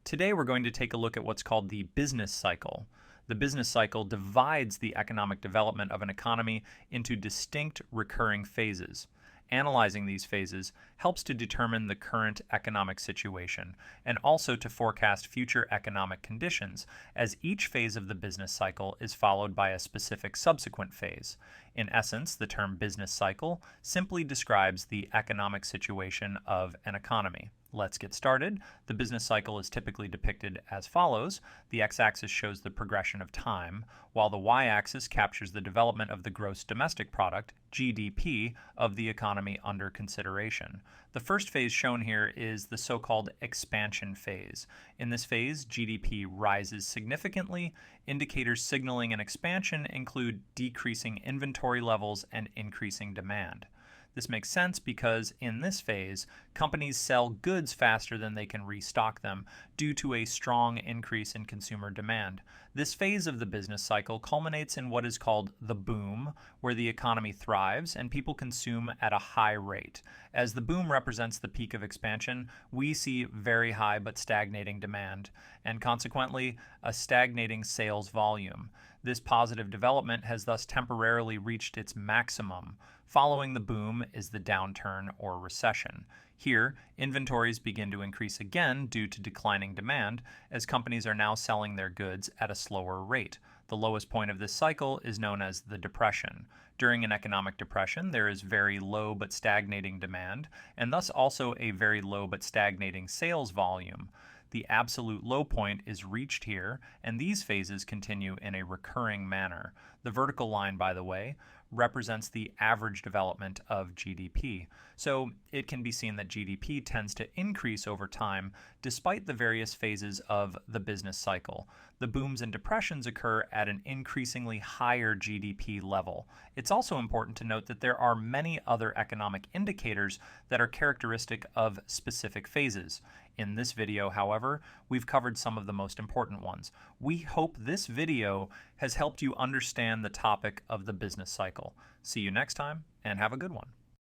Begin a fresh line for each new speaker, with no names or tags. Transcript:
Today we're going to take a look at what's called the business cycle. The business cycle divides the economic development of an economy into distinct recurring phases. Analyzing these phases helps to determine the current economic situation and also to forecast future economic conditions, as each phase of the business cycle is followed by a specific subsequent phase. In essence, the term business cycle simply describes the economic situation of an economy. Let's get started. The business cycle is typically depicted as follows. The x-axis shows the progression of time, while the y-axis captures the development of the gross domestic product, GDP, of the economy under consideration. The first phase shown here is the so-called expansion phase. In this phase, GDP rises significantly. Indicators signaling an expansion include decreasing inventory levels and increasing demand. This makes sense because in this phase, companies sell goods faster than they can restock them due to a strong increase in consumer demand. This phase of the business cycle culminates in what is called the boom, where the economy thrives and people consume at a high rate. As the boom represents the peak of expansion, we see very high but stagnating demand, and consequently, a stagnating sales volume. This positive development has thus temporarily reached its maximum. Following the boom is the downturn or recession. Here, inventories begin to increase again due to declining demand, as companies are now selling their goods at a slower rate. The lowest point of this cycle is known as the depression. During an economic depression, there is very low but stagnating demand, and thus also a very low but stagnating sales volume. The absolute low point is reached here, and these phases continue in a recurring manner. The vertical line, by the way, represents the average development of GDP. So it can be seen that GDP tends to increase over time despite the various phases of the business cycle. The booms and depressions occur at an increasingly higher GDP level. It's also important to note that there are many other economic indicators that are characteristic of specific phases. In this video, however, we've covered some of the most important ones. We hope this video has helped you understand the topic of the business cycle. See you next time, and have a good one.